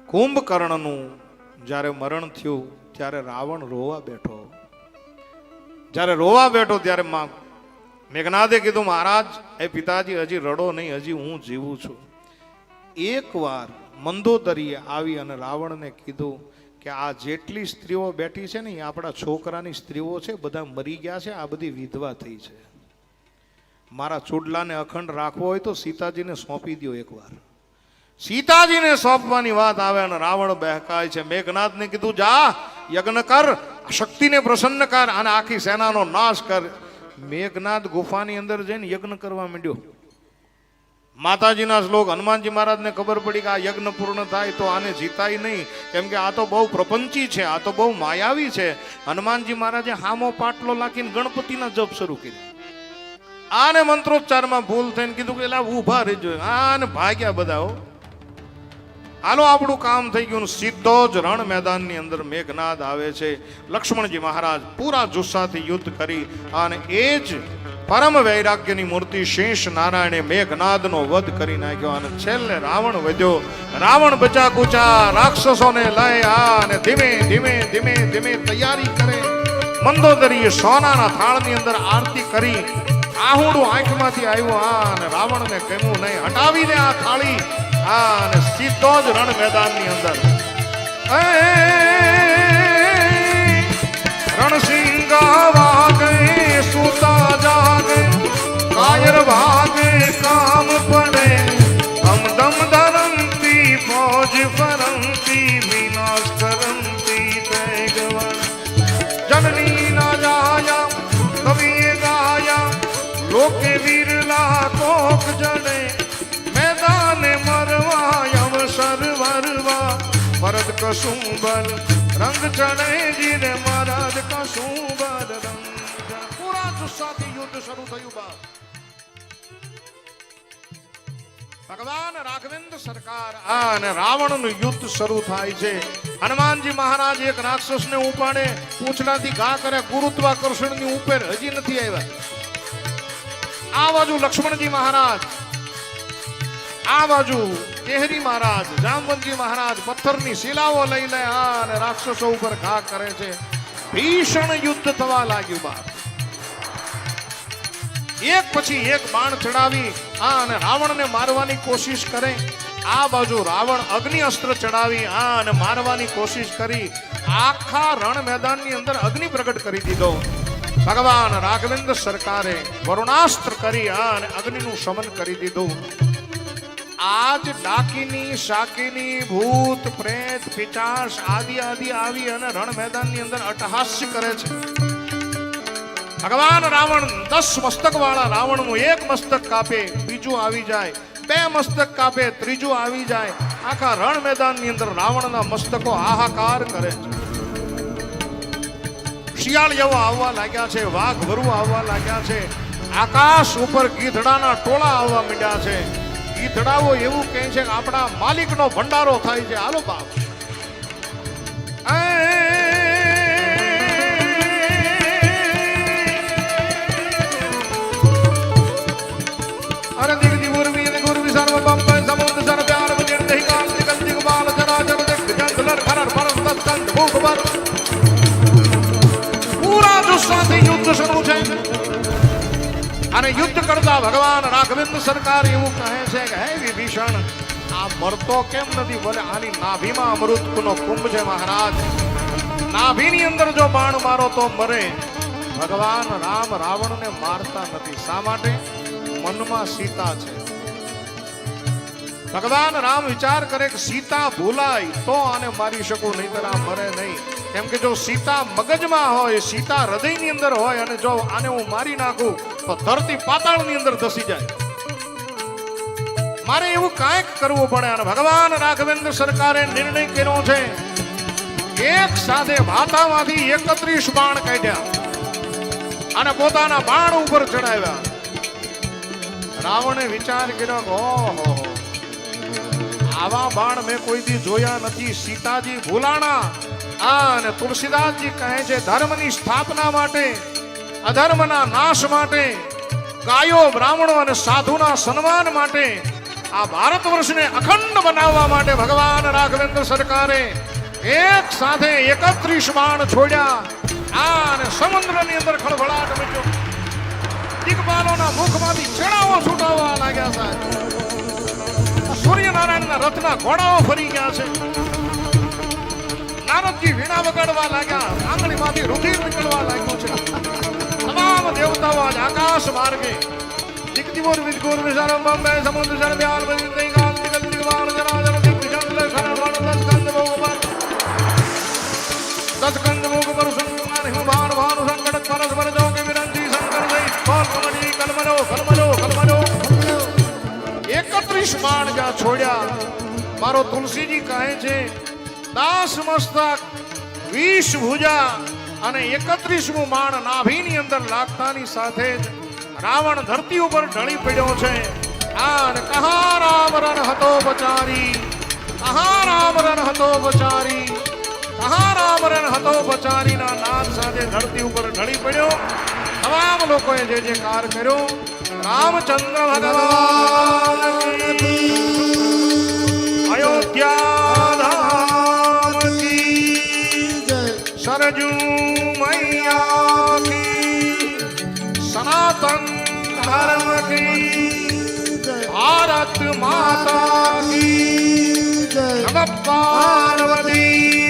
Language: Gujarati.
કુંભકર્ણનું જ્યારે મરણ થયું ત્યારે રાવણ રોવા બેઠો. જ્યારે રોવા બેઠો ત્યારે મેઘનાદે કીધું, મહારાજ એ પિતાજી હજી રડો નહીં, હજી હું જીવું છું. એકવાર મંદોદરીએ આવી અને રાવણને કીધું કે આ જેટલી સ્ત્રીઓ બેઠી છે ને એ આપણા છોકરાની સ્ત્રીઓ છે, બધા મરી ગયા છે, આ બધી વિધવા થઈ છે. મારા ચૂડલાને અખંડ રાખવો હોય તો સીતાજીને સોંપી દો. એકવાર સીતાજીને સોંપવાની વાત આવે અને રાવણ બહેકાય છે. મેઘનાથને કીધું, જા યજ્ઞ કર, શક્તિને પ્રસન્ન કર અને આખી સેનાનો નાશ કર. મેઘનાથ ગુફાની અંદર જઈને યજ્ઞ કરવા માંડ્યો. માતાજીના શ્લોક, હનુમાનજી મહારાજને ખબર પડી કે આ યજ્ઞ પૂર્ણ થાય તો આને જીતાય નહીં, કેમ કે આ તો બહુ પ્રપંચી છે, આ તો બહુ માયાવી છે. હનુમાનજી મહારાજે હામો પાટલો લાખીને ગણપતિના જપ શરૂ કર્યા. આને મંત્રોચ્ચારમાં ભૂલ થઈને કીધું કે એલા ઊભા રહેજો, આને ભાગ્યા બધા. હાલો આપણું કામ થઈ ગયું. સીધો જ રણ મેદાનની અંદર મેઘનાદ આવે છે. લક્ષ્મણજી મહારાજ પૂરા જુસ્સાથી યુદ્ધ કરી અને એ જ પરમ વૈરાગ્યની મૂર્તિ શેષ નારાયણે મેઘનાદનો વધ કરી નાખ્યો અને છેલ્લે રાવણ વધ્યો. રાવણ બચા કુચા રાક્ષસોને લઈ અને ધીમે ધીમે ધીમે ધીમે તૈયારી કરે. મંદોદરીએ સોનાના થાળની અંદર આરતી કરી. આહુડું આંખમાંથી આવ્યું અને રાવણને કહ્યું, નહીં, હટાવીને આ થાળી અને સીધો જ રણ મેદાનની અંદર રણસિંગા વાગે, સુતા જાગે, કાયર ભાગે, કામ પડે, હમદમ ધરંતી ફૌજ ફરંતી, વિનાશ કરંતી તૈગવન. જનની ના જાયા કવિએ ગાયા, લોકે વિરલા કોક જડે, મેદાને મરવા અવસર વરવા, ભરત કશું બલ રંગ ચડે, જીને મહારાજ કશું બલ રંગ. પૂરા જુસ્સાથી યુદ્ધ શરૂ થયું. બાપ ભગવાન રાઘવેન્દ્ર સરકાર અને રાવણનું યુદ્ધ શરૂ થાય છે. હનુમાનજી મહારાજ એક રાક્ષસને ઉપાડે, પૂંછડાથી ઘા કરે, ગુરુત્વાકર્ષણની ઉપર હજી નથી આવ્યા. આ બાજુ લક્ષ્મણજી મહારાજ, આ બાજુ કેહરી મહારાજ, જામવંતજી મહારાજ પથ્થરની શિલાઓ લઈ લે અને રાક્ષસો ઉપર ઘા કરે છે. ભીષણ યુદ્ધ થવા લાગ્યું. બાપ એક પછી એક બાણ ચડાવી અને રાવણને મારવાની કોશિશ કરે. આ બાજુ રાવણ અગ્નિ અસ્ત્ર ચડાવી અને મારવાની કોશિશ કરી. આખા રણ મેદાનની અંદર અગ્નિ પ્રગટ કરી દીધો. ભગવાન રાઘવેન્દ્ર સરકારે વરુણાસ્ત્ર કરી અને અગ્નિનું શમન કરી દીધું. આજ ડાકીની, શાકીની, ભૂત, પ્રેત, પિચાસ આદિ આદિ આવી અને રણ મેદાનની અંદર અટ્ટહાસ્ય કરે છે. ભગવાન રાવણ 10 મસ્તક વાળા રાવણનું એક મસ્તક કાપે, બીજું આવી જાય, 2 મસ્તક કાપે, ત્રીજું આવી જાય. આખા રણ મેદાનની અંદર રાવણના મસ્તકો હાહાકાર કરે છે. શિયાળિયાઓ આવવા લાગ્યા છે, વાઘ વરુ આવવા લાગ્યા છે, આકાશ ઉપર ગીધડાના ટોળા આવવા માંડ્યા છે. ગીધડાઓ એવું કહે છે કે આપણા માલિકનો ભંડારો થાય છે. હાલો બાપ, અરે દિગદી ગુરવી ને ગુરવી સર્વ બંપ સમુદ્ર સર પ્યાર બજર દહી કાલ દિગલ દિગબાલ જરા જર દેખ જંતલર ખરર પરમ તત્કંદ ભૂખ પર. પૂરા જુસ્સાથી યુદ્ધ શરૂ છે અને યુદ્ધ કરતા ભગવાન રાઘવેન્દ્ર સરકાર એવું કહે છે કે હે વિભીષણ, આ મરતો કેમ નથી? બોલે, આની નાભીમાં અમૃતનો કુંભ છે મહારાજ. નાભીની અંદર જો બાણ મારો તો મરે. ભગવાન રામ રાવણને મારતા નથી. શા માટે? મનમાં સીતા છે. ભગવાન રામ વિચાર કરે કે સીતા ભૂલાય તો આને મારી શકું, નહીંતર આ મરે નહીં. કેમ કે જો સીતા મગજમાં હોય, સીતા હૃદયની અંદર હોય અને જો આને હું મારી નાખું તો ધરતી પાતાળની અંદર ધસી જાય. મારે એવું કાંઈક કરવું પડે. અને ભગવાન રાઘવેન્દ્ર સરકારે નિર્ણય કર્યો છે. એક સાથે ભાતામાંથી 31 બાણ કાઢ્યા અને પોતાના બાણ ઉપર ચડાવ્યા. રાવણે વિચાર કર્યો કે ઓહો, આવા બાણ મેં કોઈ દી જોયા નથી. સીતાજી ભૂલાણા અને તુલસીદાસજી કહે છે ધર્મની સ્થાપના માટે, અધર્મના નાશ માટે, ગાયો બ્રાહ્મણો અને સાધુના સન્માન માટે આ ભારત વર્ષને અખંડ બનાવવા માટે ભગવાન રાઘવેન્દ્ર સરકારે એક સાથે 31 બાણ છોડ્યા. અને સમુદ્રની અંદર ખળભળાટ મચ્યો. દિગ્પાલોના મુખમાંથી ચેડાઓ છૂટાવવા લાગ્યા સાહેબ. સૂર્યનારાયણના રથના ઘોડાઓ ફરી ગયા છે. નારદજી વીણા વગાડવા લાગ્યા. આંગળીમાંથી રુધિર નીકળવા લાગ્યું છે. તમામ દેવતાઓ આજ આકાશ માર્ગે દિગ્દિવોર વિદગોર વિશારમ બંબે સમુદ્ર જળ વ્યાલ બદિંદઈ કાલ દિગલ દિગવાણ જરા જરા દિગ્વિજન લે ખરણ વણ દસ્કંદ ભોગવન દસ્કંદ ભોગવન સુંગમાન હિમભાન ભાન સંકટ પરસ પર જો કે વિરંજી શંકર દઈ કોલ કમડી કલમજો કલમજો કલમજો 31 બાણ જા છોડ્યા. મારો તુલસીજી કહે છે દાસ મસ્તક 20 ભુજા અને 31મું બાણ નાભીની અંદર લાગતાની સાથે જ રાવણ ધરતી ઉપર ઢળી પડ્યો છે. અને કહા રામ રન હતો બચારી, કહા રામ રન હતો બચારી, કહા રામ રન હતો બચારી ના નાદ સાથે ધરતી ઉપર ઢળી પડ્યો. તમામ લોકોએ જે જે કાર કર્યો. રામચંદ્ર ભગવાન અયોધ્યા ધામ કી જય, સરજુ મૈયા કી, સનાતન धर्म की, भारत माता की, नमः पार्वती।